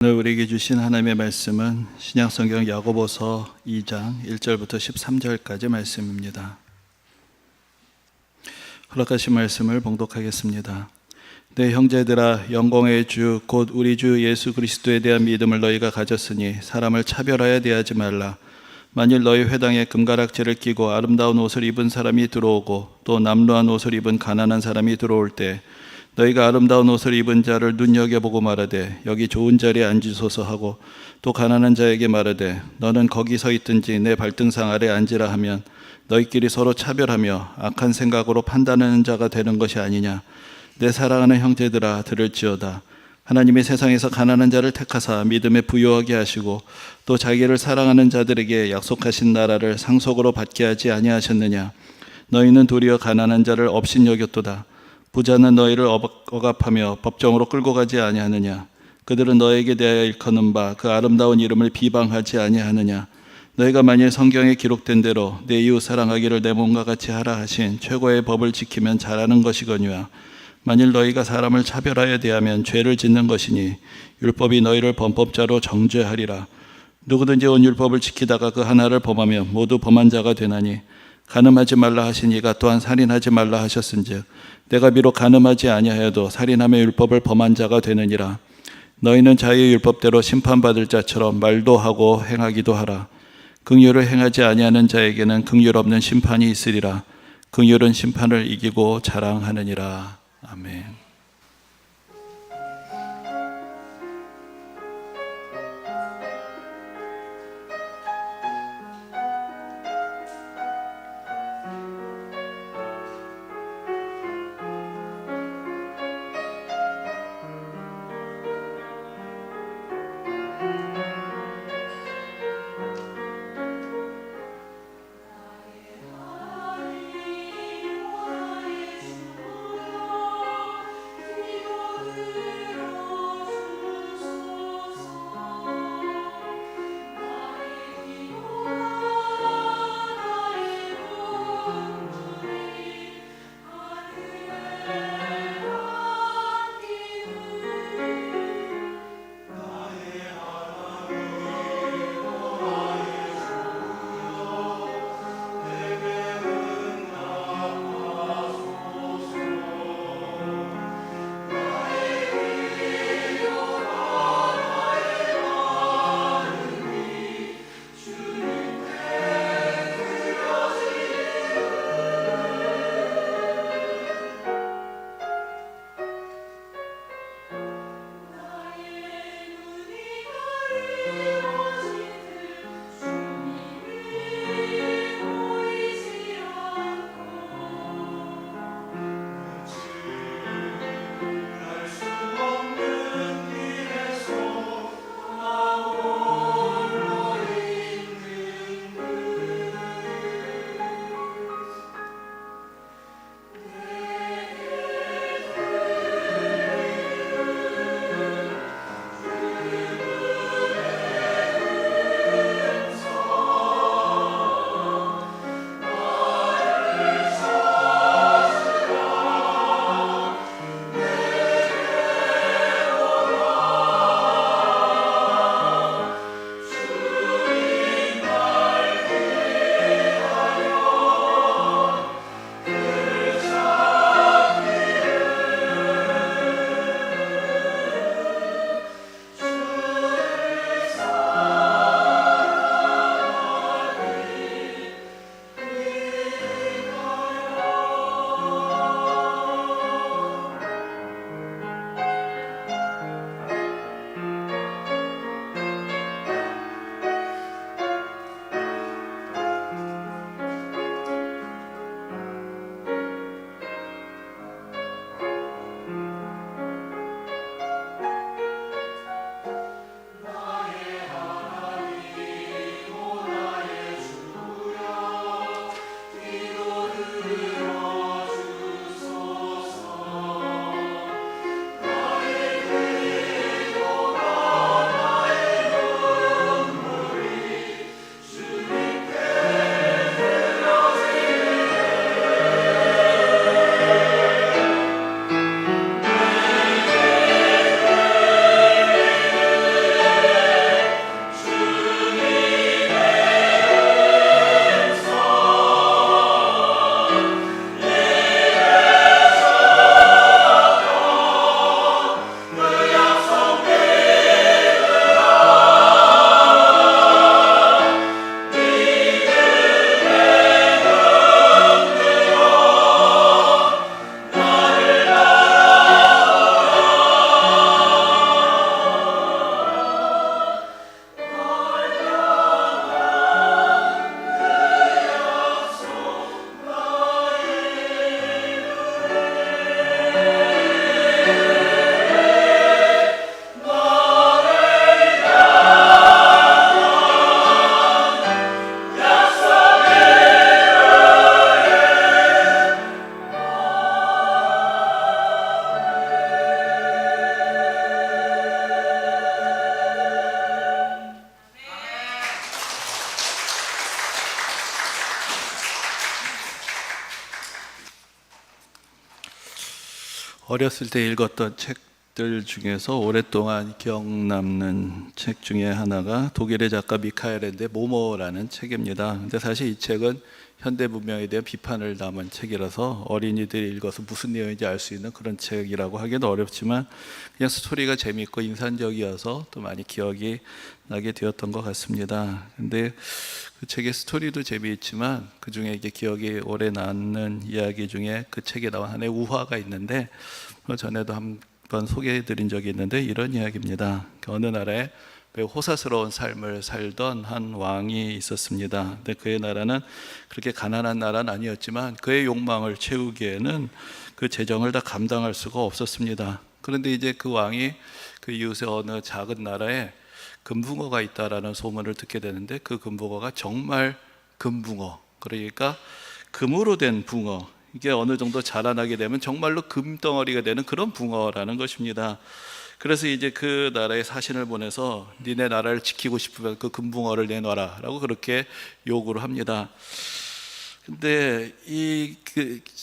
오늘 우리에게 주신 하나님의 말씀은 신약성경 야고보서 2장 1절부터 13절까지 말씀입니다. 허락하신 말씀을 봉독하겠습니다. 내 형제들아, 영광의 주 곧 우리 주 예수 그리스도에 대한 믿음을 너희가 가졌으니 사람을 차별하여 대하지 말라. 만일 너희 회당에 금가락지를 끼고 아름다운 옷을 입은 사람이 들어오고 또 남루한 옷을 입은 가난한 사람이 들어올 때 너희가 아름다운 옷을 입은 자를 눈여겨보고 말하되 여기 좋은 자리에 앉으소서 하고 또 가난한 자에게 말하되 너는 거기 서 있든지 내 발등상 아래 앉으라 하면 너희끼리 서로 차별하며 악한 생각으로 판단하는 자가 되는 것이 아니냐. 내 사랑하는 형제들아, 들을지어다. 하나님이 세상에서 가난한 자를 택하사 믿음에 부요하게 하시고 또 자기를 사랑하는 자들에게 약속하신 나라를 상속으로 받게 하지 아니하셨느냐. 너희는 도리어 가난한 자를 업신여겼도다. 부자는 너희를 억압하며 법정으로 끌고 가지 아니하느냐. 그들은 너에게 대하여 일컫는 바 그 아름다운 이름을 비방하지 아니하느냐. 너희가 만일 성경에 기록된 대로 내 이웃 사랑하기를 내 몸과 같이 하라 하신 최고의 법을 지키면 잘하는 것이거니와 만일 너희가 사람을 차별하여 대하면 죄를 짓는 것이니 율법이 너희를 범법자로 정죄하리라. 누구든지 온 율법을 지키다가 그 하나를 범하면 모두 범한 자가 되나니 간음하지 말라 하신 이가 또한 살인하지 말라 하셨은즉 내가 비록 간음하지 아니하여도 살인함의 율법을 범한 자가 되느니라. 너희는 자유의 율법대로 심판받을 자처럼 말도 하고 행하기도 하라. 긍휼을 행하지 아니하는 자에게는 긍휼 없는 심판이 있으리라. 긍휼은 심판을 이기고 자랑하느니라. 아멘. 어렸을 때 읽었던 책들 중에서 오랫동안 기억 남는 책 중에 하나가 독일의 작가 미카엘 엔데 모모라는 책입니다. 근데 사실 이 책은 현대 문명에 대한 비판을 담은 책이라서 어린이들이 읽어서 무슨 내용인지 알 수 있는 그런 책이라고 하기는 어렵지만 그냥 스토리가 재미있고 인상적이어서 또 많이 기억이 나게 되었던 것 같습니다. 근데 그 책의 스토리도 재미있지만 그 중에 이게 기억이 오래 남는 이야기 중에 그 책에 나온 하나의 우화가 있는데 전에도 한번 소개해드린 적이 있는데 이런 이야기입니다. 어느 나라에 매우 호사스러운 삶을 살던 한 왕이 있었습니다. 근데 그의 나라는 그렇게 가난한 나라는 아니었지만 그의 욕망을 채우기에는 그 재정을 다 감당할 수가 없었습니다. 그런데 이제 그 왕이 그 이웃의 어느 작은 나라에 금붕어가 있다라는 소문을 듣게 되는데 그 금붕어가 정말 금붕어, 그러니까 금으로 된 붕어, 이게 어느 정도 자라나게 되면 정말로 금덩어리가 되는 그런 붕어라는 것입니다. 그래서 이제 그 나라에 사신을 보내서 니네 나라를 지키고 싶으면 그 금붕어를 내놔라 라고 그렇게 요구를 합니다. 근데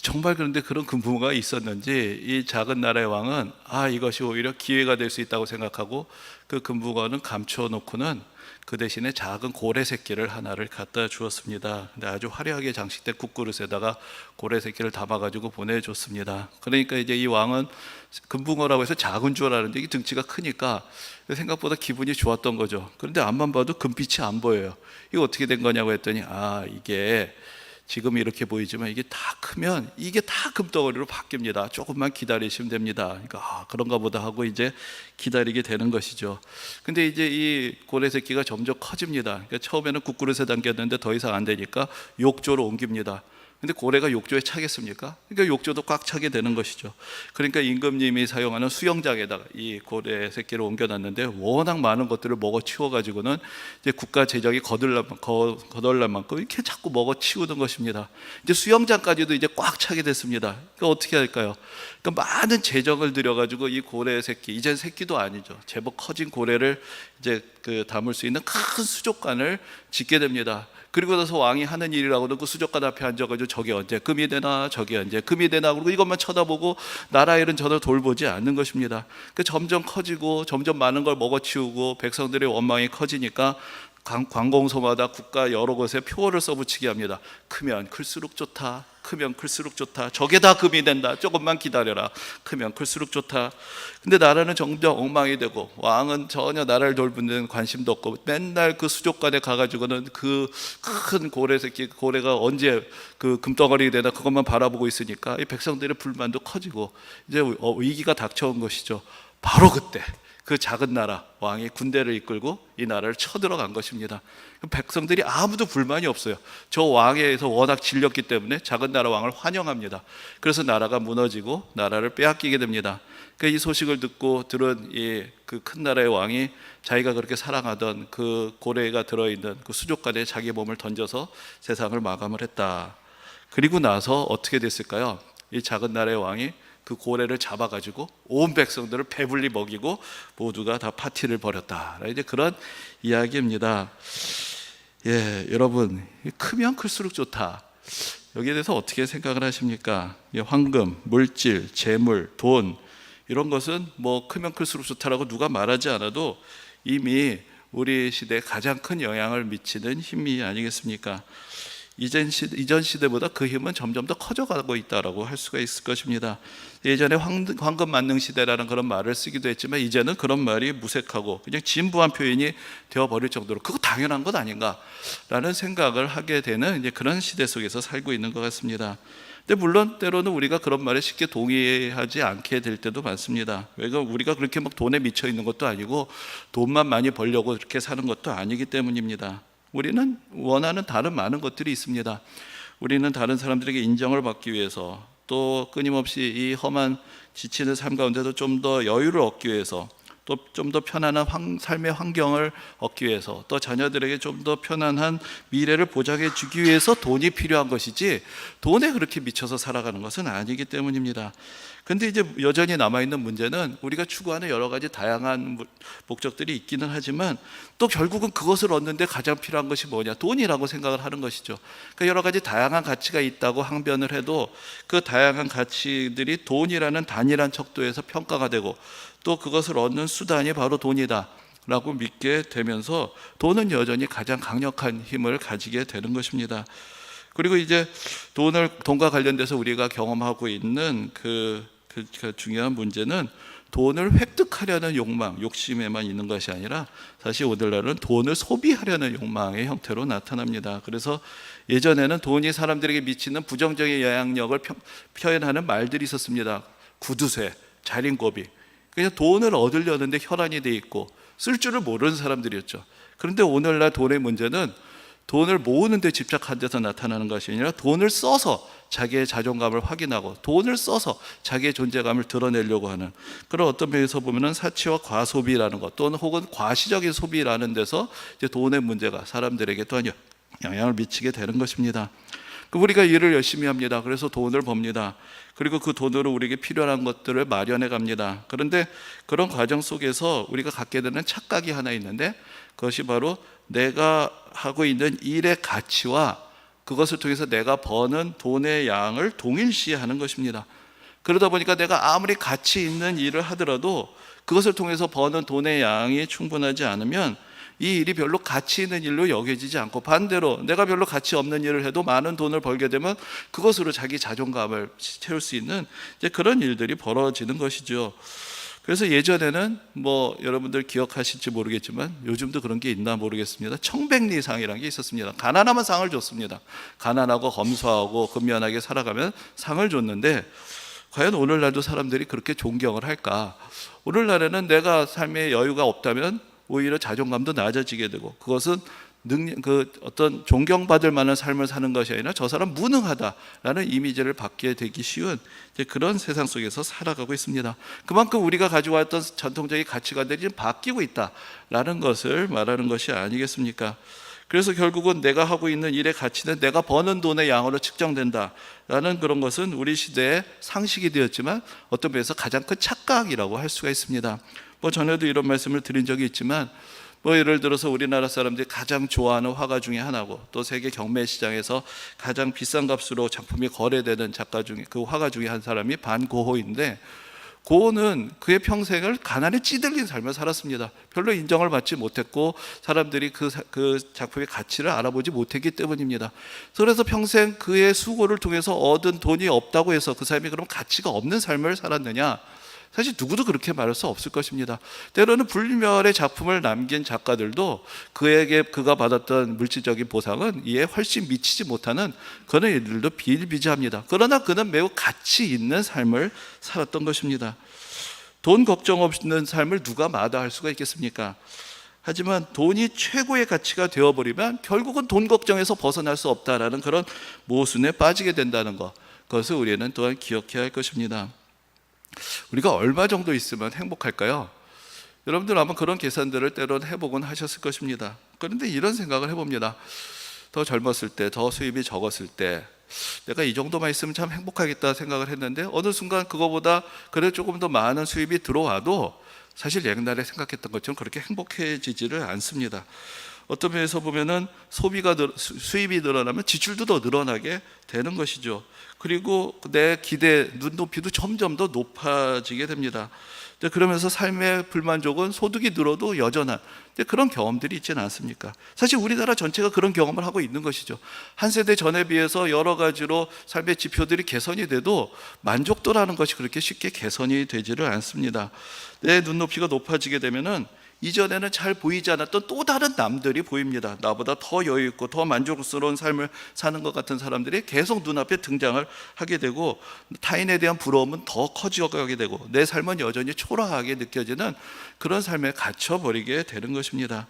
정말 그런데 그런 금붕어가 있었는지 이 작은 나라의 왕은 이것이 오히려 기회가 될 수 있다고 생각하고 그 금붕어는 감춰놓고는 그 대신에 작은 고래 새끼를 하나를 갖다 주었습니다. 근데 아주 화려하게 장식된 국그릇에다가 고래 새끼를 담아가지고 보내줬습니다. 그러니까 이제 이 왕은 금붕어라고 해서 작은 줄 알았는데 이게 등치가 크니까 생각보다 기분이 좋았던 거죠. 그런데 앞만 봐도 금빛이 안 보여요. 이거 어떻게 된 거냐고 했더니 이게 지금 이렇게 보이지만 이게 다 크면 이게 다 금덩어리로 바뀝니다. 조금만 기다리시면 됩니다. 그러니까 그런가 보다 하고 이제 기다리게 되는 것이죠. 근데 이제 이 고래 새끼가 점점 커집니다. 그러니까 처음에는 국그릇에 담겼는데 더 이상 안 되니까 욕조로 옮깁니다. 근데 고래가 욕조에 차겠습니까? 그러니까 욕조도 꽉 차게 되는 것이죠. 그러니까 임금님이 사용하는 수영장에다가 이 고래 새끼를 옮겨놨는데 워낙 많은 것들을 먹어 치워가지고는 이제 국가 재정이 거덜날 만큼 이렇게 자꾸 먹어 치우는 것입니다. 이제 수영장까지도 이제 꽉 차게 됐습니다. 그러니까 어떻게 할까요? 그러니까 많은 재정을 들여가지고 이 고래 새끼, 이젠 새끼도 아니죠. 제법 커진 고래를 이제 담을 수 있는 큰 수족관을 짓게 됩니다. 그리고 나서 왕이 하는 일이라고는 그 수족관 앞에 앉아가지고 저게 언제 금이 되나 저게 언제 금이 되나 그리고 이것만 쳐다보고 나라 일은 전혀 돌보지 않는 것입니다. 점점 커지고 점점 많은 걸 먹어치우고 백성들의 원망이 커지니까 관공서마다 국가 여러 곳에 표어를 써붙이게 합니다. 크면 클수록 좋다. 크면 클수록 좋다. 저게 다 금이 된다. 조금만 기다려라. 크면 클수록 좋다. 근데 나라는 점점 엉망이 되고 왕은 전혀 나라를 돌보는 데는 관심도 없고 맨날 그 수족관에 가가지고는 그 큰 고래 새끼, 고래가 언제 그 금덩어리 되나 그것만 바라보고 있으니까 이 백성들의 불만도 커지고 이제 위기가 닥쳐온 것이죠. 바로 그때 그 작은 나라 왕이 군대를 이끌고 이 나라를 쳐들어간 것입니다. 백성들이 아무도 불만이 없어요. 저 왕에 의해서 워낙 질렸기 때문에 작은 나라 왕을 환영합니다. 그래서 나라가 무너지고 나라를 빼앗기게 됩니다. 이 소식을 듣고 들은 그 큰 나라의 왕이 자기가 그렇게 사랑하던 그 고래가 들어있는 그 수족관에 자기 몸을 던져서 세상을 마감을 했다. 그리고 나서 어떻게 됐을까요? 이 작은 나라의 왕이 그 고래를 잡아가지고 온 백성들을 배불리 먹이고 모두가 다 파티를 벌였다. 이제 그런 이야기입니다. 여러분, 크면 클수록 좋다. 여기에 대해서 어떻게 생각을 하십니까? 황금, 물질, 재물, 돈 이런 것은 뭐 크면 클수록 좋다라고 누가 말하지 않아도 이미 우리 시대에 가장 큰 영향을 미치는 힘이 아니겠습니까? 이전 시대보다 그 힘은 점점 더 커져가고 있다고 할 수가 있을 것입니다. 예전에 황금 만능 시대라는 그런 말을 쓰기도 했지만 이제는 그런 말이 무색하고 그냥 진부한 표현이 되어버릴 정도로 그거 당연한 것 아닌가라는 생각을 하게 되는 이제 그런 시대 속에서 살고 있는 것 같습니다. 근데 물론 때로는 우리가 그런 말에 쉽게 동의하지 않게 될 때도 많습니다. 왜냐하면 우리가 그렇게 막 돈에 미쳐 있는 것도 아니고 돈만 많이 벌려고 그렇게 사는 것도 아니기 때문입니다. 우리는 원하는 다른 많은 것들이 있습니다. 우리는 다른 사람들에게 인정을 받기 위해서 또 끊임없이 이 험한 지치는 삶 가운데도 좀 더 여유를 얻기 위해서 또 좀 더 편안한 삶의 환경을 얻기 위해서, 또 자녀들에게 좀 더 편안한 미래를 보장해 주기 위해서 돈이 필요한 것이지 돈에 그렇게 미쳐서 살아가는 것은 아니기 때문입니다. 근데 이제 여전히 남아있는 문제는 우리가 추구하는 여러 가지 다양한 목적들이 있기는 하지만 또 결국은 그것을 얻는데 가장 필요한 것이 뭐냐? 돈이라고 생각을 하는 것이죠. 그러니까 여러 가지 다양한 가치가 있다고 항변을 해도 그 다양한 가치들이 돈이라는 단일한 척도에서 평가가 되고 또 그것을 얻는 수단이 바로 돈이다 라고 믿게 되면서 돈은 여전히 가장 강력한 힘을 가지게 되는 것입니다. 그리고 이제 돈과 관련돼서 우리가 경험하고 있는 그 중요한 문제는 돈을 획득하려는 욕망, 욕심에만 있는 것이 아니라 사실 오늘날은 돈을 소비하려는 욕망의 형태로 나타납니다. 그래서 예전에는 돈이 사람들에게 미치는 부정적인 영향력을 표현하는 말들이 있었습니다. 구두쇠, 자린고비. 그냥 돈을 얻으려는데 혈안이 돼 있고 쓸 줄을 모르는 사람들이었죠. 그런데 오늘날 돈의 문제는 돈을 모으는 데 집착한 데서 나타나는 것이 아니라 돈을 써서 자기의 자존감을 확인하고 돈을 써서 자기의 존재감을 드러내려고 하는 그런 어떤 면에서 보면은 사치와 과소비라는 것 또는 혹은 과시적인 소비라는 데서 이제 돈의 문제가 사람들에게 또한 영향을 미치게 되는 것입니다. 우리가 일을 열심히 합니다. 그래서 돈을 법니다. 그리고 그 돈으로 우리에게 필요한 것들을 마련해 갑니다. 그런데 그런 과정 속에서 우리가 갖게 되는 착각이 하나 있는데 그것이 바로 내가 하고 있는 일의 가치와 그것을 통해서 내가 버는 돈의 양을 동일시하는 것입니다. 그러다 보니까 내가 아무리 가치 있는 일을 하더라도 그것을 통해서 버는 돈의 양이 충분하지 않으면 이 일이 별로 가치 있는 일로 여겨지지 않고 반대로 내가 별로 가치 없는 일을 해도 많은 돈을 벌게 되면 그것으로 자기 자존감을 채울 수 있는 이제 그런 일들이 벌어지는 것이죠. 그래서 예전에는 여러분들 기억하실지 모르겠지만 요즘도 그런 게 있나 모르겠습니다. 청백리상이라는 게 있었습니다. 가난하면 상을 줬습니다. 가난하고 검소하고 근면하게 살아가면 상을 줬는데 과연 오늘날도 사람들이 그렇게 존경을 할까? 오늘날에는 내가 삶에 여유가 없다면 오히려 자존감도 낮아지게 되고 그것은 어떤 존경받을 만한 삶을 사는 것이 아니라 저 사람 무능하다라는 이미지를 받게 되기 쉬운 그런 세상 속에서 살아가고 있습니다. 그만큼 우리가 가지고 왔던 전통적인 가치관들이 지금 바뀌고 있다라는 것을 말하는 것이 아니겠습니까? 그래서 결국은 내가 하고 있는 일의 가치는 내가 버는 돈의 양으로 측정된다라는 그런 것은 우리 시대의 상식이 되었지만 어떤 면에서 가장 큰 착각이라고 할 수가 있습니다. 전에도 이런 말씀을 드린 적이 있지만 예를 들어서 우리나라 사람들이 가장 좋아하는 화가 중에 하나고 또 세계 경매 시장에서 가장 비싼 값으로 작품이 거래되는 작가 중에 그 화가 중에 한 사람이 반 고호인데 고호는 그의 평생을 가난에 찌들린 삶을 살았습니다. 별로 인정을 받지 못했고 사람들이 그 작품의 가치를 알아보지 못했기 때문입니다. 그래서 평생 그의 수고를 통해서 얻은 돈이 없다고 해서 그 사람이 그럼 가치가 없는 삶을 살았느냐? 사실 누구도 그렇게 말할 수 없을 것입니다. 때로는 불멸의 작품을 남긴 작가들도 그에게 그가 받았던 물질적인 보상은 이에 훨씬 미치지 못하는 그런 일들도 비일비재합니다. 그러나 그는 매우 가치 있는 삶을 살았던 것입니다. 돈 걱정 없는 삶을 누가 마다할 수가 있겠습니까? 하지만 돈이 최고의 가치가 되어버리면 결국은 돈 걱정에서 벗어날 수 없다라는 그런 모순에 빠지게 된다는 것, 그것을 우리는 또한 기억해야 할 것입니다. 우리가 얼마 정도 있으면 행복할까요? 여러분들 아마 그런 계산들을 때로는 해보곤 하셨을 것입니다. 그런데 이런 생각을 해봅니다. 더 젊었을 때, 더 수입이 적었을 때 내가 이 정도만 있으면 참 행복하겠다 생각을 했는데 어느 순간 그거보다 그래도 조금 더 많은 수입이 들어와도 사실 옛날에 생각했던 것처럼 그렇게 행복해지지를 않습니다. 어떤 면에서 보면은 수입이 늘어나면 지출도 더 늘어나게 되는 것이죠. 그리고 내 기대, 눈높이도 점점 더 높아지게 됩니다. 그러면서 삶의 불만족은 소득이 늘어도 여전한 그런 경험들이 있지는 않습니까? 사실 우리나라 전체가 그런 경험을 하고 있는 것이죠. 한 세대 전에 비해서 여러 가지로 삶의 지표들이 개선이 돼도 만족도라는 것이 그렇게 쉽게 개선이 되지를 않습니다. 내 눈높이가 높아지게 되면은 이전에는 잘 보이지 않았던 또 다른 남들이 보입니다. 나보다 더 여유 있고 더 만족스러운 삶을 사는 것 같은 사람들이 계속 눈앞에 등장을 하게 되고 타인에 대한 부러움은 더 커져가게 되고 내 삶은 여전히 초라하게 느껴지는 그런 삶에 갇혀버리게 되는 것입니다.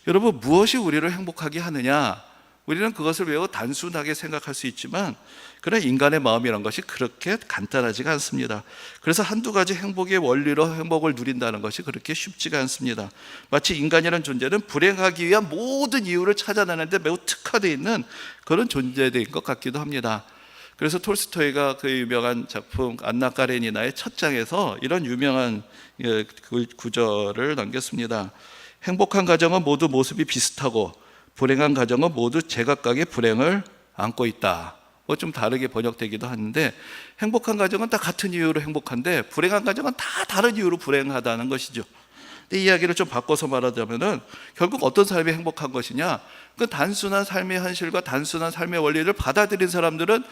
여러분, 무엇이 우리를 행복하게 하느냐? 우리는 그것을 매우 단순하게 생각할 수 있지만 그런 인간의 마음이란 것이 그렇게 간단하지가 않습니다. 그래서 한두 가지 행복의 원리로 행복을 누린다는 것이 그렇게 쉽지가 않습니다. 마치 인간이라는 존재는 불행하기 위한 모든 이유를 찾아내는데 매우 특화되어 있는 그런 존재인 것 같기도 합니다. 그래서 톨스토이가 그 유명한 작품 안나 까레니나의 첫 장에서 이런 유명한 구절을 남겼습니다. 행복한 가정은 모두 모습이 비슷하고 불행한 가정은 모두 제각각의 불행을 안고 있다. 좀 다르게 번역되기도 하는데, 행복한 가정은 다 같은 이유로 행복한데 불행한 가정은 다 다른 이유로 불행하다는 것이죠. 근데 이야기를 좀 바꿔서 말하자면은 결국 어떤 삶이 행복한 것이냐? 그 단순한 삶의 현실과 단순한 삶의 원리를 받아들인 사람들은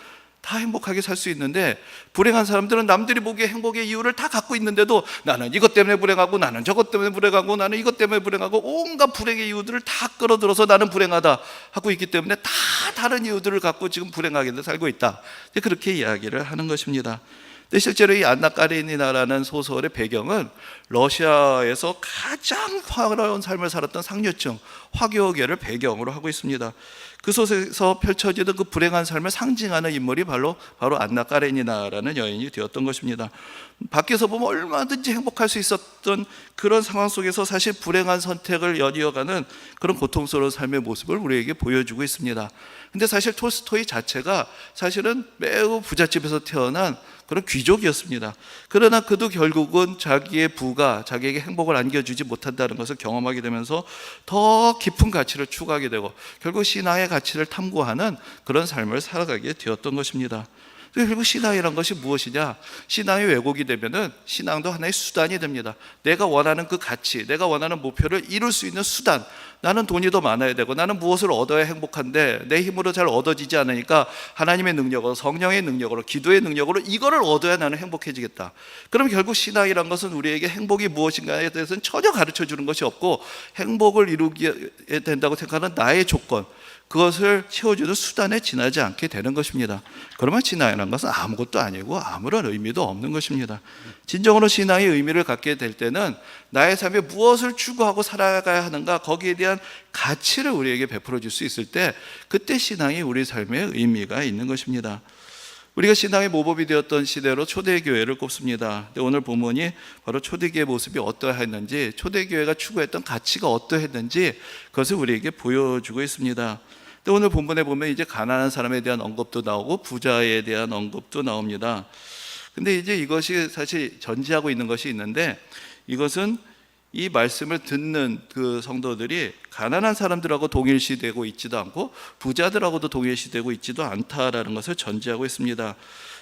다 행복하게 살 수 있는데, 불행한 사람들은 남들이 보기에 행복의 이유를 다 갖고 있는데도 나는 이것 때문에 불행하고, 나는 저것 때문에 불행하고, 나는 이것 때문에 불행하고, 온갖 불행의 이유들을 다 끌어들어서 나는 불행하다 하고 있기 때문에 다 다른 이유들을 갖고 지금 불행하게 살고 있다. 그렇게 이야기를 하는 것입니다. 근데 실제로 이 안나 까레니나라는 소설의 배경은 러시아에서 가장 화려한 삶을 살았던 상류층 화교계를 배경으로 하고 있습니다. 그 소설에서 펼쳐지던 그 불행한 삶을 상징하는 인물이 바로 안나 까레니나라는 여인이 되었던 것입니다. 밖에서 보면 얼마든지 행복할 수 있었던 그런 상황 속에서 사실 불행한 선택을 연이어가는 그런 고통스러운 삶의 모습을 우리에게 보여주고 있습니다. 근데 사실 톨스토이 자체가 사실은 매우 부잣집에서 태어난 그런 귀족이었습니다. 그러나 그도 결국은 자기의 부가 자기에게 행복을 안겨주지 못한다는 것을 경험하게 되면서 더 깊은 가치를 추구하게 되고 결국 신앙의 가치를 탐구하는 그런 삶을 살아가게 되었던 것입니다. 결국 신앙이란 것이 무엇이냐? 신앙이 왜곡이 되면은 신앙도 하나의 수단이 됩니다. 내가 원하는 그 가치, 내가 원하는 목표를 이룰 수 있는 수단. 나는 돈이 더 많아야 되고, 나는 무엇을 얻어야 행복한데 내 힘으로 잘 얻어지지 않으니까 하나님의 능력으로, 성령의 능력으로, 기도의 능력으로 이거를 얻어야 나는 행복해지겠다. 그럼 결국 신앙이란 것은 우리에게 행복이 무엇인가에 대해서는 전혀 가르쳐 주는 것이 없고, 행복을 이루게 된다고 생각하는 나의 조건, 그것을 채워주는 수단에 지나지 않게 되는 것입니다. 그러면 신앙이라는 것은 아무것도 아니고 아무런 의미도 없는 것입니다. 진정으로 신앙의 의미를 갖게 될 때는 나의 삶에 무엇을 추구하고 살아가야 하는가, 거기에 대한 가치를 우리에게 베풀어 줄 수 있을 때, 그때 신앙이 우리 삶에 의미가 있는 것입니다. 우리가 신앙의 모범이 되었던 시대로 초대교회를 꼽습니다. 근데 오늘 본문이 바로 초대교회의 모습이 어떠했는지, 초대교회가 추구했던 가치가 어떠했는지 그것을 우리에게 보여주고 있습니다. 근데 오늘 본문에 보면 이제 가난한 사람에 대한 언급도 나오고 부자에 대한 언급도 나옵니다. 근데 이제 이것이 사실 전제하고 있는 것이 있는데, 이것은 이 말씀을 듣는 그 성도들이 가난한 사람들하고 동일시되고 있지도 않고 부자들하고도 동일시되고 있지도 않다라는 것을 전제하고 있습니다.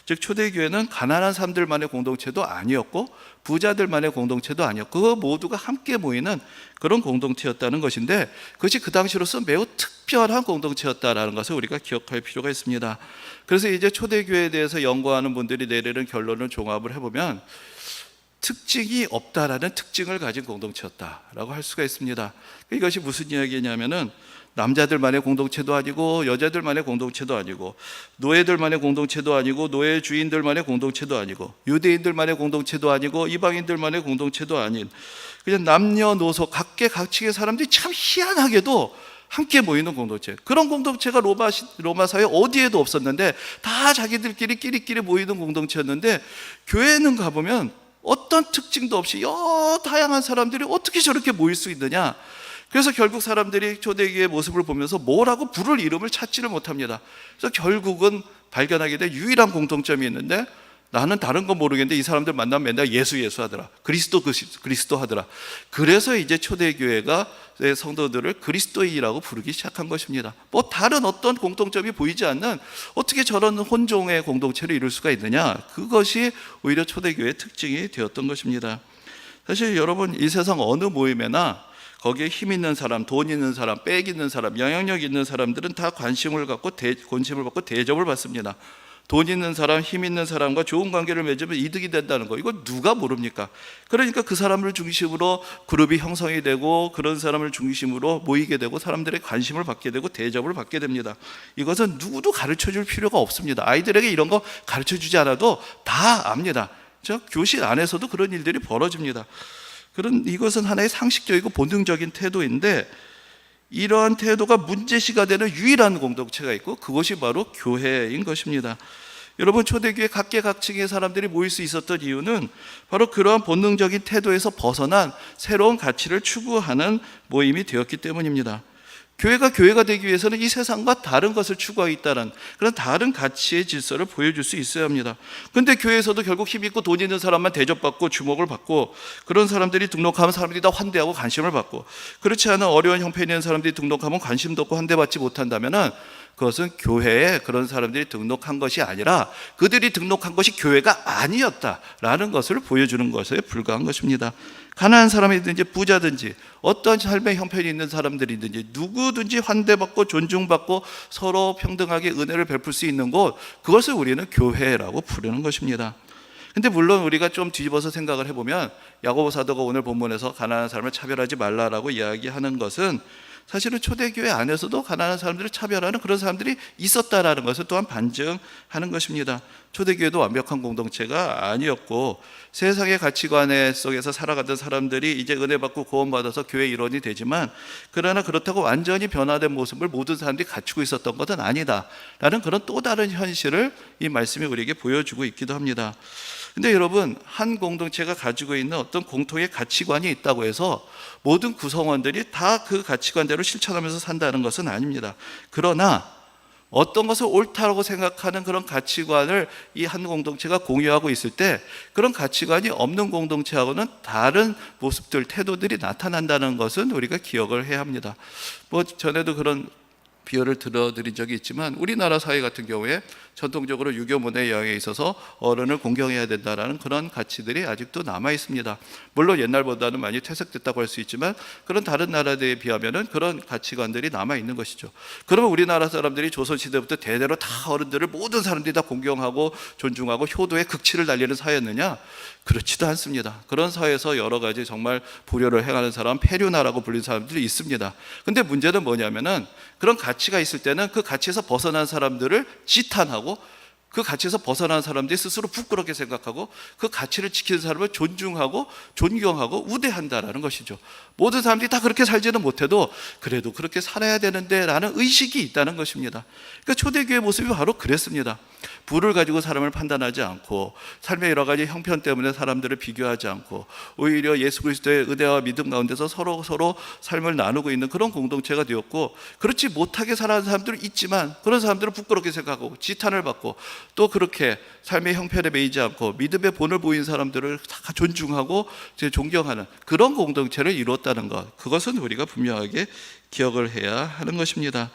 즉 초대교회는 가난한 사람들만의 공동체도 아니었고 부자들만의 공동체도 아니었고, 그 모두가 함께 모이는 그런 공동체였다는 것인데, 그것이 그 당시로서 매우 특별한 공동체였다라는 것을 우리가 기억할 필요가 있습니다. 그래서 이제 초대교회에 대해서 연구하는 분들이 내리는 결론을 종합을 해보면 특징이 없다라는 특징을 가진 공동체였다라고 할 수가 있습니다. 이것이 무슨 이야기냐면은 남자들만의 공동체도 아니고 여자들만의 공동체도 아니고 노예들만의 공동체도 아니고 노예 주인들만의 공동체도 아니고 유대인들만의 공동체도 아니고 이방인들만의 공동체도 아닌, 그냥 남녀노소 각계각층의 사람들이 참 희한하게도 함께 모이는 공동체, 그런 공동체가 로마 사회 어디에도 없었는데 다 자기들끼리 끼리끼리 모이는 공동체였는데, 교회는 가보면 어떤 특징도 없이 다양한 사람들이 어떻게 저렇게 모일 수 있느냐. 그래서 결국 사람들이 초대교회의 모습을 보면서 뭐라고 부를 이름을 찾지를 못합니다. 그래서 결국은 발견하게 된 유일한 공통점이 있는데, 나는 다른 건 모르겠는데 이 사람들 만나면 맨날 예수 하더라, 그리스도 하더라. 그래서 이제 초대교회가 성도들을 그리스도인이라고 부르기 시작한 것입니다. 뭐 다른 어떤 공통점이 보이지 않는 어떻게 저런 혼종의 공동체를 이룰 수가 있느냐, 그것이 오히려 초대교회의 특징이 되었던 것입니다. 사실 여러분, 이 세상 어느 모임에나 거기에 힘 있는 사람, 돈 있는 사람, 빽 있는 사람, 영향력 있는 사람들은 다 관심을 받고 대접을 받습니다. 돈 있는 사람, 힘 있는 사람과 좋은 관계를 맺으면 이득이 된다는 거, 이거 누가 모릅니까? 그러니까 그 사람을 중심으로 그룹이 형성이 되고, 그런 사람을 중심으로 모이게 되고, 사람들의 관심을 받게 되고 대접을 받게 됩니다. 이것은 누구도 가르쳐 줄 필요가 없습니다. 아이들에게 이런 거 가르쳐 주지 않아도 다 압니다. 저 교실 안에서도 그런 일들이 벌어집니다. 이것은 하나의 상식적이고 본능적인 태도인데, 이러한 태도가 문제시가 되는 유일한 공동체가 있고 그것이 바로 교회인 것입니다. 여러분, 초대교회 각계각층의 사람들이 모일 수 있었던 이유는 바로 그러한 본능적인 태도에서 벗어난 새로운 가치를 추구하는 모임이 되었기 때문입니다. 교회가 되기 위해서는 이 세상과 다른 것을 추구하고 있다는 그런 다른 가치의 질서를 보여줄 수 있어야 합니다. 그런데 교회에서도 결국 힘있고 돈 있는 사람만 대접받고 주목을 받고, 그런 사람들이 등록하면 사람들이 다 환대하고 관심을 받고, 그렇지 않은 어려운 형편이 있는 사람들이 등록하면 관심도 없고 환대받지 못한다면 그것은 교회에 그런 사람들이 등록한 것이 아니라 그들이 등록한 것이 교회가 아니었다라는 것을 보여주는 것에 불과한 것입니다. 가난한 사람이든지 부자든지 어떤 삶의 형편이 있는 사람들이든지 누구든지 환대받고 존중받고 서로 평등하게 은혜를 베풀 수 있는 곳, 그것을 우리는 교회라고 부르는 것입니다. 근데 물론 우리가 좀 뒤집어서 생각을 해보면 야고보 사도가 오늘 본문에서 가난한 사람을 차별하지 말라라고 이야기하는 것은 사실은 초대교회 안에서도 가난한 사람들을 차별하는 그런 사람들이 있었다라는 것을 또한 반증하는 것입니다. 초대교회도 완벽한 공동체가 아니었고 세상의 가치관 속에서 살아가던 사람들이 이제 은혜 받고 구원받아서 교회 일원이 되지만, 그러나 그렇다고 완전히 변화된 모습을 모든 사람들이 갖추고 있었던 것은 아니다라는 그런 또 다른 현실을 이 말씀이 우리에게 보여주고 있기도 합니다. 근데 여러분, 한 공동체가 가지고 있는 어떤 공통의 가치관이 있다고 해서 모든 구성원들이 다 그 가치관대로 실천하면서 산다는 것은 아닙니다. 그러나 어떤 것을 옳다고 생각하는 그런 가치관을 이 한 공동체가 공유하고 있을 때 그런 가치관이 없는 공동체하고는 다른 모습들, 태도들이 나타난다는 것은 우리가 기억을 해야 합니다. 전에도 그런 비유를 들어드린 적이 있지만, 우리나라 사회 같은 경우에 전통적으로 유교 문화의 영향에 있어서 어른을 공경해야 된다는 그런 가치들이 아직도 남아 있습니다. 물론 옛날보다는 많이 퇴색됐다고 할 수 있지만 그런 다른 나라들에 비하면 그런 가치관들이 남아 있는 것이죠. 그러면 우리나라 사람들이 조선시대부터 대대로 다 어른들을 모든 사람들이 다 공경하고 존중하고 효도의 극치를 달리는 사회였느냐? 그렇지도 않습니다. 그런 사회에서 여러 가지 정말 불효를 행하는 사람, 폐륜하라고 불리는 사람들이 있습니다. 근데 문제는 뭐냐면은 그런 가치가 있을 때는 그 가치에서 벗어난 사람들을 지탄하고, 그 가치에서 벗어난 사람들이 스스로 부끄럽게 생각하고 그 가치를 지키는 사람을 존중하고 존경하고 우대한다라는 것이죠. 모든 사람들이 다 그렇게 살지는 못해도 그래도 그렇게 살아야 되는데 라는 의식이 있다는 것입니다. 그러니까 초대교회의 모습이 바로 그랬습니다. 부를 가지고 사람을 판단하지 않고, 삶의 여러 가지 형편 때문에 사람들을 비교하지 않고, 오히려 예수 그리스도의 은혜와 믿음 가운데서 서로 삶을 나누고 있는 그런 공동체가 되었고, 그렇지 못하게 살아가는 사람들은 있지만 그런 사람들은 부끄럽게 생각하고 지탄을 받고, 또 그렇게 삶의 형편에 매이지 않고 믿음의 본을 보인 사람들을 다 존중하고 존경하는 그런 공동체를 이루었다는 것, 그것은 우리가 분명하게 기억을 해야 하는 것입니다.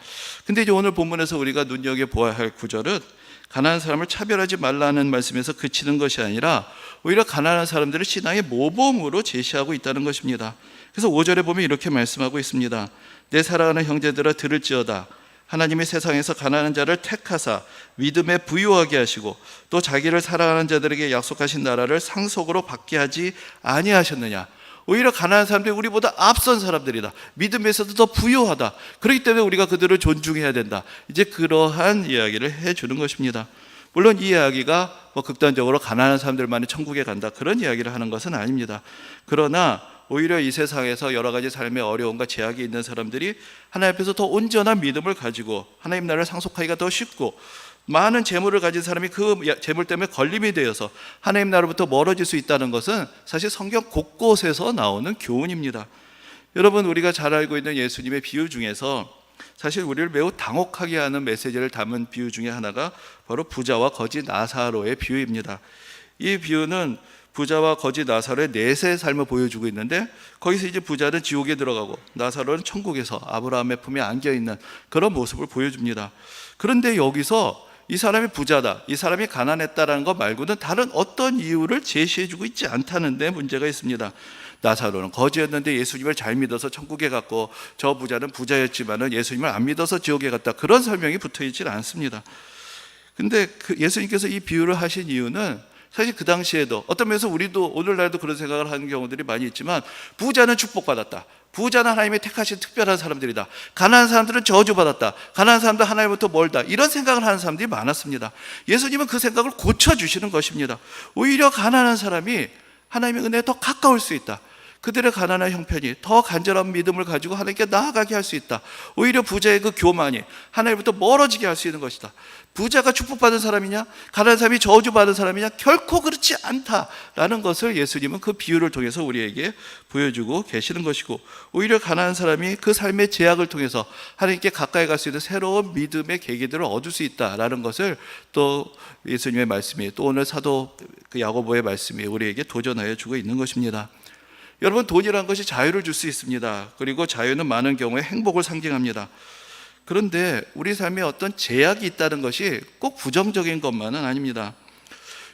근데 이제 오늘 본문에서 우리가 눈여겨보아야 할 구절은 가난한 사람을 차별하지 말라는 말씀에서 그치는 것이 아니라 오히려 가난한 사람들을 신앙의 모범으로 제시하고 있다는 것입니다. 그래서 5절에 보면 이렇게 말씀하고 있습니다. 내 사랑하는 형제들아 들을지어다. 하나님이 세상에서 가난한 자를 택하사 믿음에 부유하게 하시고 또 자기를 사랑하는 자들에게 약속하신 나라를 상속으로 받게 하지 아니하셨느냐. 오히려 가난한 사람들이 우리보다 앞선 사람들이다. 믿음에서도 더 부유하다. 그렇기 때문에 우리가 그들을 존중해야 된다. 이제 그러한 이야기를 해주는 것입니다. 물론 이 이야기가 극단적으로 가난한 사람들만이 천국에 간다, 그런 이야기를 하는 것은 아닙니다. 그러나 오히려 이 세상에서 여러 가지 삶의 어려움과 제약이 있는 사람들이 하나님 앞에서 더 온전한 믿음을 가지고 하나님 나라를 상속하기가 더 쉽고, 많은 재물을 가진 사람이 그 재물 때문에 걸림이 되어서 하나님 나라로부터 멀어질 수 있다는 것은 사실 성경 곳곳에서 나오는 교훈입니다. 여러분, 우리가 잘 알고 있는 예수님의 비유 중에서 사실 우리를 매우 당혹하게 하는 메시지를 담은 비유 중에 하나가 바로 부자와 거지 나사로의 비유입니다. 이 비유는 부자와 거지 나사로의 넷의 삶을 보여주고 있는데, 거기서 이제 부자는 지옥에 들어가고 나사로는 천국에서 아브라함의 품에 안겨있는 그런 모습을 보여줍니다. 그런데 여기서 이 사람이 부자다, 이 사람이 가난했다라는 것 말고는 다른 어떤 이유를 제시해주고 있지 않다는 데 문제가 있습니다. 나사로는 거지였는데 예수님을 잘 믿어서 천국에 갔고, 저 부자는 부자였지만 예수님을 안 믿어서 지옥에 갔다, 그런 설명이 붙어있지 않습니다. 근데 예수님께서 이 비유를 하신 이유는 사실 그 당시에도 어떤 면에서 우리도 오늘날도 그런 생각을 하는 경우들이 많이 있지만, 부자는 축복받았다, 부자는 하나님의 택하신 특별한 사람들이다, 가난한 사람들은 저주받았다, 가난한 사람들 하나님부터 멀다, 이런 생각을 하는 사람들이 많았습니다. 예수님은 그 생각을 고쳐주시는 것입니다. 오히려 가난한 사람이 하나님의 은혜에 더 가까울 수 있다, 그들의 가난한 형편이 더 간절한 믿음을 가지고 하나님께 나아가게 할 수 있다. 오히려 부자의 그 교만이 하나님부터 멀어지게 할 수 있는 것이다. 부자가 축복받은 사람이냐, 가난한 사람이 저주받은 사람이냐, 결코 그렇지 않다라는 것을 예수님은 그 비유를 통해서 우리에게 보여주고 계시는 것이고, 오히려 가난한 사람이 그 삶의 제약을 통해서 하나님께 가까이 갈 수 있는 새로운 믿음의 계기들을 얻을 수 있다라는 것을 또 예수님의 말씀이, 또 오늘 사도 야고보의 말씀이 우리에게 도전하여 주고 있는 것입니다. 여러분, 돈이라는 것이 자유를 줄 수 있습니다. 그리고 자유는 많은 경우에 행복을 상징합니다. 그런데 우리 삶에 어떤 제약이 있다는 것이 꼭 부정적인 것만은 아닙니다.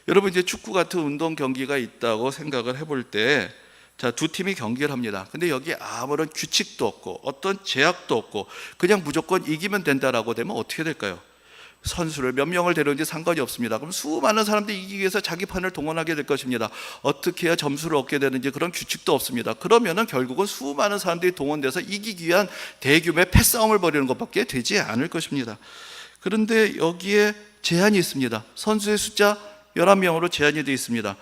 여러분, 이제 축구 같은 운동 경기가 있다고 생각을 해볼 때, 자, 두 팀이 경기를 합니다. 근데 여기에 아무런 규칙도 없고 어떤 제약도 없고 그냥 무조건 이기면 된다라고 되면 어떻게 될까요? 선수를 몇 명을 데려오는지 상관이 없습니다. 그럼 수많은 사람들이 이기기 위해서 자기 판을 동원하게 될 것입니다. 어떻게 해야 점수를 얻게 되는지 그런 규칙도 없습니다. 그러면은 결국은 수많은 사람들이 동원돼서 이기기 위한 대규모의 패싸움을 벌이는 것밖에 되지 않을 것입니다. 그런데 여기에 제한이 있습니다. 선수의 숫자 11명으로 제한이 되어 있습니다.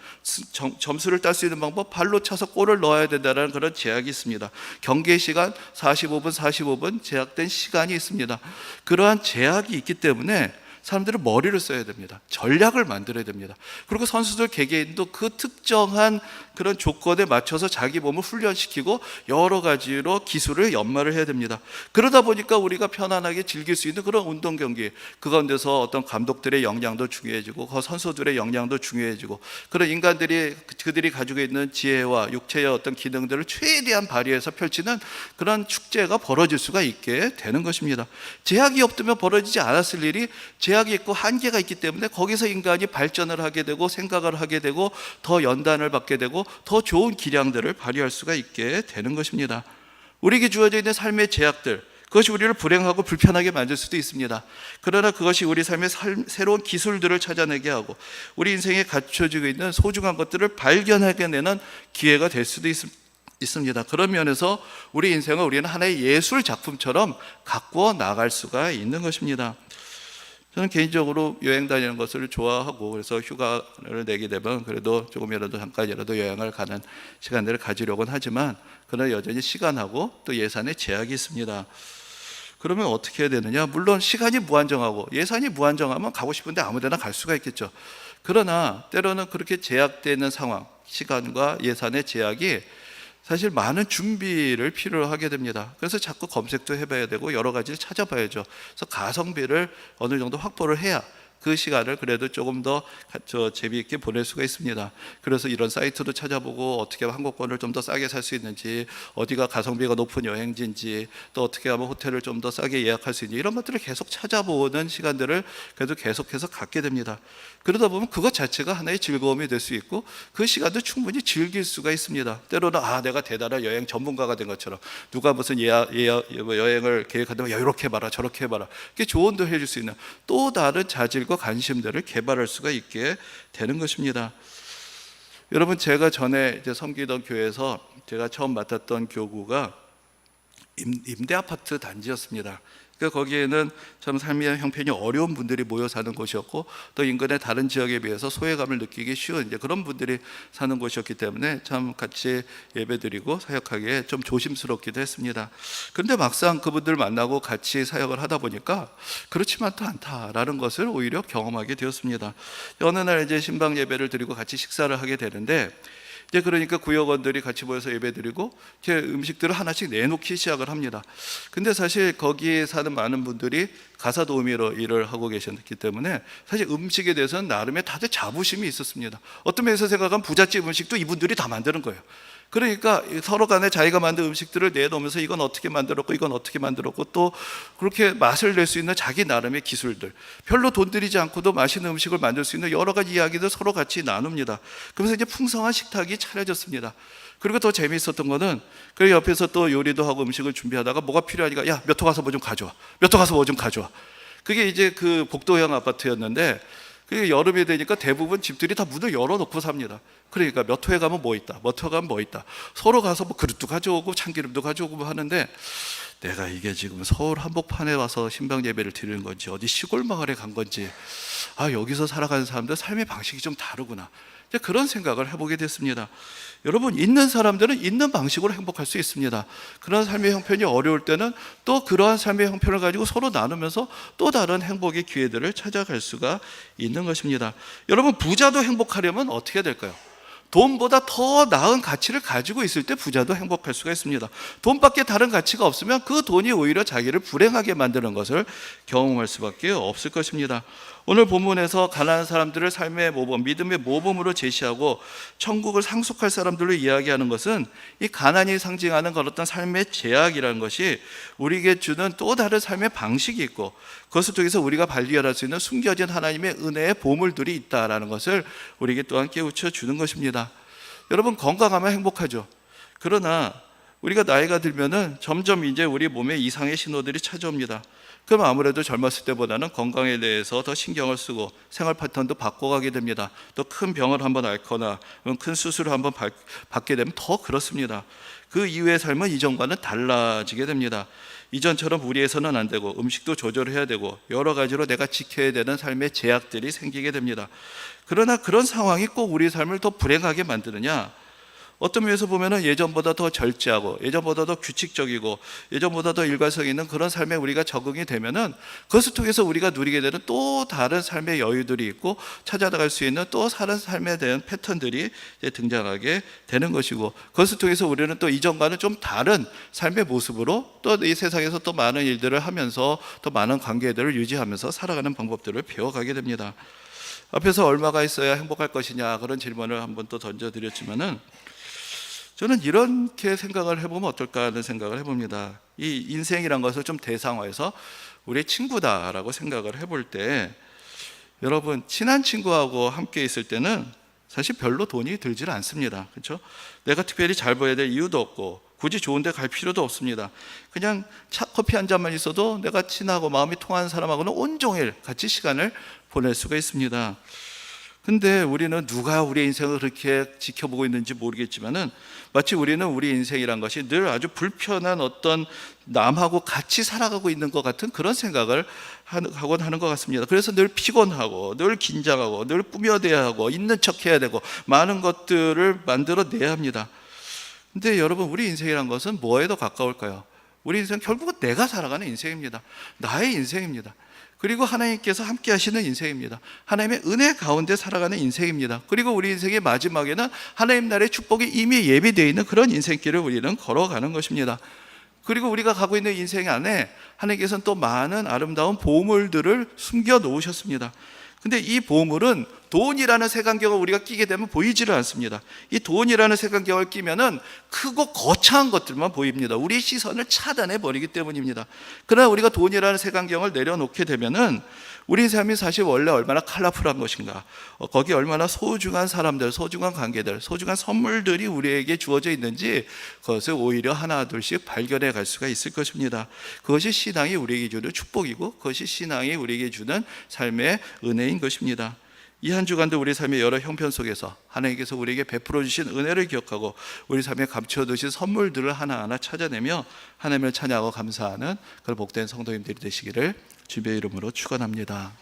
점수를 딸 수 있는 방법, 발로 차서 골을 넣어야 된다는 그런 제약이 있습니다. 경기의 시간 45분 제약된 시간이 있습니다. 그러한 제약이 있기 때문에 사람들은 머리를 써야 됩니다. 전략을 만들어야 됩니다. 그리고 선수들 개개인도 그 특정한 그런 조건에 맞춰서 자기 몸을 훈련시키고 여러 가지로 기술을 연마를 해야 됩니다. 그러다 보니까 우리가 편안하게 즐길 수 있는 그런 운동 경기, 그 가운데서 어떤 감독들의 역량도 중요해지고 그 선수들의 역량도 중요해지고, 그런 인간들이 그들이 가지고 있는 지혜와 육체의 어떤 기능들을 최대한 발휘해서 펼치는 그런 축제가 벌어질 수가 있게 되는 것입니다. 제약이 없다면 벌어지지 않았을 일이 제약이 있고 한계가 있기 때문에 거기서 인간이 발전을 하게 되고 생각을 하게 되고 더 연단을 받게 되고 더 좋은 기량들을 발휘할 수가 있게 되는 것입니다. 우리에게 주어져 있는 삶의 제약들, 그것이 우리를 불행하고 불편하게 만들 수도 있습니다. 그러나 그것이 우리 삶의 새로운 기술들을 찾아내게 하고 우리 인생에 갖춰지고 있는 소중한 것들을 발견하게 되는 기회가 될 수도 있습니다. 그런 면에서 우리 인생을 우리는 하나의 예술 작품처럼 가꾸어 나갈 수가 있는 것입니다. 저는 개인적으로 여행 다니는 것을 좋아하고, 그래서 휴가를 내게 되면 그래도 조금이라도 잠깐이라도 여행을 가는 시간들을 가지려고는 하지만, 그러나 여전히 시간하고 또 예산에 제약이 있습니다. 그러면 어떻게 해야 되느냐? 물론 시간이 무한정하고 예산이 무한정하면 가고 싶은데 아무 데나 갈 수가 있겠죠. 그러나 때로는 그렇게 제약되는 상황, 시간과 예산의 제약이 사실 많은 준비를 필요로 하게 됩니다. 그래서 자꾸 검색도 해봐야 되고 여러 가지를 찾아봐야죠. 그래서 가성비를 어느 정도 확보를 해야 그 시간을 그래도 조금 더 재미있게 보낼 수가 있습니다. 그래서 이런 사이트도 찾아보고 어떻게 하면 항공권을 좀 더 싸게 살 수 있는지, 어디가 가성비가 높은 여행지인지, 또 어떻게 하면 호텔을 좀 더 싸게 예약할 수 있는지, 이런 것들을 계속 찾아보는 시간들을 그래도 계속해서 갖게 됩니다. 그러다 보면 그것 자체가 하나의 즐거움이 될 수 있고 그 시간도 충분히 즐길 수가 있습니다. 때로는 내가 대단한 여행 전문가가 된 것처럼 누가 무슨 여행을 계획한다면 이렇게 해봐라 저렇게 해봐라, 이렇게 조언도 해줄 수 있는 또 다른 자질과 관심들을 개발할 수가 있게 되는 것입니다. 여러분, 제가 전에 이제 섬기던 교회에서 제가 처음 맡았던 교구가 임대 아파트 단지였습니다. 그러니까 거기에는 참 삶의 형편이 어려운 분들이 모여 사는 곳이었고, 또 인근의 다른 지역에 비해서 소외감을 느끼기 쉬운 이제 그런 분들이 사는 곳이었기 때문에 참 같이 예배드리고 사역하기에 좀 조심스럽기도 했습니다. 그런데 막상 그분들 만나고 같이 사역을 하다 보니까 그렇지만도 않다라는 것을 오히려 경험하게 되었습니다. 어느 날 이제 신방 예배를 드리고 같이 식사를 하게 되는데, 이제 그러니까 구역원들이 같이 모여서 예배드리고 제 음식들을 하나씩 내놓기 시작을 합니다. 근데 사실 거기에 사는 많은 분들이 가사 도우미로 일을 하고 계셨기 때문에 사실 음식에 대해서는 나름의 다들 자부심이 있었습니다. 어떤 면에서 생각하면 부잣집 음식도 이분들이 다 만드는 거예요. 그러니까 서로 간에 자기가 만든 음식들을 내놓으면서 이건 어떻게 만들었고 이건 어떻게 만들었고, 또 그렇게 맛을 낼 수 있는 자기 나름의 기술들, 별로 돈 들이지 않고도 맛있는 음식을 만들 수 있는 여러 가지 이야기들 서로 같이 나눕니다. 그러면서 이제 풍성한 식탁이 차려졌습니다. 그리고 더 재미있었던 거는 그 옆에서 또 요리도 하고 음식을 준비하다가 뭐가 필요하니까 야, 몇 호 가서 뭐 좀 가져와, 몇 호 가서 뭐 좀 가져와. 그게 이제 그 복도형 아파트였는데, 그게 여름이 되니까 대부분 집들이 다 문을 열어놓고 삽니다. 그러니까 몇 호에 가면 뭐 있다, 몇 호에 가면 뭐 있다. 서로 가서 뭐 그릇도 가져오고 참기름도 가져오고 하는데, 내가 이게 지금 서울 한복판에 와서 신방 예배를 드리는 건지 어디 시골 마을에 간 건지, 여기서 살아가는 사람들 삶의 방식이 좀 다르구나. 이제 그런 생각을 해보게 됐습니다. 여러분, 있는 사람들은 있는 방식으로 행복할 수 있습니다. 그런 삶의 형편이 어려울 때는 또 그러한 삶의 형편을 가지고 서로 나누면서 또 다른 행복의 기회들을 찾아갈 수가 있는 것입니다. 여러분, 부자도 행복하려면 어떻게 될까요? 돈보다 더 나은 가치를 가지고 있을 때 부자도 행복할 수가 있습니다. 돈밖에 다른 가치가 없으면 그 돈이 오히려 자기를 불행하게 만드는 것을 경험할 수밖에 없을 것입니다. 오늘 본문에서 가난한 사람들을 삶의 모범, 믿음의 모범으로 제시하고 천국을 상속할 사람들로 이야기하는 것은 이 가난이 상징하는 그런 어떤 삶의 제약이라는 것이 우리에게 주는 또 다른 삶의 방식이 있고, 그것을 통해서 우리가 발견할 수 있는 숨겨진 하나님의 은혜의 보물들이 있다라는 것을 우리에게 또한 깨우쳐 주는 것입니다. 여러분, 건강하면 행복하죠. 그러나 우리가 나이가 들면은 점점 이제 우리 몸에 이상의 신호들이 찾아옵니다. 그럼 아무래도 젊었을 때보다는 건강에 대해서 더 신경을 쓰고 생활 패턴도 바꿔가게 됩니다. 또 큰 병을 한번 앓거나 큰 수술을 한번 받게 되면 더 그렇습니다. 그 이후의 삶은 이전과는 달라지게 됩니다. 이전처럼 무리해서는 안 되고 음식도 조절해야 되고 여러 가지로 내가 지켜야 되는 삶의 제약들이 생기게 됩니다. 그러나 그런 상황이 꼭 우리 삶을 더 불행하게 만드느냐? 어떤 면에서 보면 예전보다 더 절제하고 예전보다 더 규칙적이고 예전보다 더 일관성 있는 그런 삶에 우리가 적응이 되면은 그것을 통해서 우리가 누리게 되는 또 다른 삶의 여유들이 있고 찾아나갈 수 있는 또 다른 삶에 대한 패턴들이 이제 등장하게 되는 것이고, 그것을 통해서 우리는 또 이전과는 좀 다른 삶의 모습으로 또 이 세상에서 또 많은 일들을 하면서 또 많은 관계들을 유지하면서 살아가는 방법들을 배워가게 됩니다. 앞에서 얼마가 있어야 행복할 것이냐 그런 질문을 한번 또 던져드렸지만은 저는 이렇게 생각을 해보면 어떨까 하는 생각을 해봅니다. 이 인생이란 것을 좀 대상화해서 우리의 친구다라고 생각을 해볼 때, 여러분, 친한 친구하고 함께 있을 때는 사실 별로 돈이 들질 않습니다. 그렇죠? 내가 특별히 잘 보여야 될 이유도 없고 굳이 좋은 데 갈 필요도 없습니다. 그냥 커피 한 잔만 있어도 내가 친하고 마음이 통하는 사람하고는 온종일 같이 시간을 보낼 수가 있습니다. 근데 우리는 누가 우리의 인생을 그렇게 지켜보고 있는지 모르겠지만은 마치 우리는 우리 인생이란 것이 늘 아주 불편한 어떤 남하고 같이 살아가고 있는 것 같은 그런 생각을 하곤 하는 것 같습니다. 그래서 늘 피곤하고 늘 긴장하고 늘 꾸며대야 하고 있는 척 해야 되고 많은 것들을 만들어내야 합니다. 근데 여러분, 우리 인생이란 것은 뭐에 더 가까울까요? 우리 인생 결국은 내가 살아가는 인생입니다. 나의 인생입니다. 그리고 하나님께서 함께 하시는 인생입니다. 하나님의 은혜 가운데 살아가는 인생입니다. 그리고 우리 인생의 마지막에는 하나님 나라의 축복이 이미 예비되어 있는 그런 인생길을 우리는 걸어가는 것입니다. 그리고 우리가 가고 있는 인생 안에 하나님께서는 또 많은 아름다운 보물들을 숨겨 놓으셨습니다. 근데 이 보물은 돈이라는 색안경을 우리가 끼게 되면 보이지를 않습니다. 이 돈이라는 색안경을 끼면은 크고 거창한 것들만 보입니다. 우리의 시선을 차단해 버리기 때문입니다. 그러나 우리가 돈이라는 색안경을 내려놓게 되면은 우리 삶이 사실 원래 얼마나 컬러풀한 것인가, 거기에 얼마나 소중한 사람들, 소중한 관계들, 소중한 선물들이 우리에게 주어져 있는지 그것을 오히려 하나 둘씩 발견해 갈 수가 있을 것입니다. 그것이 신앙이 우리에게 주는 축복이고 그것이 신앙이 우리에게 주는 삶의 은혜인 것입니다. 이 한 주간도 우리 삶의 여러 형편 속에서 하나님께서 우리에게 베풀어 주신 은혜를 기억하고 우리 삶에 감춰두신 선물들을 하나하나 찾아내며 하나님을 찬양하고 감사하는 그런 복된 성도님들이 되시기를 주님의 이름으로 축원합니다.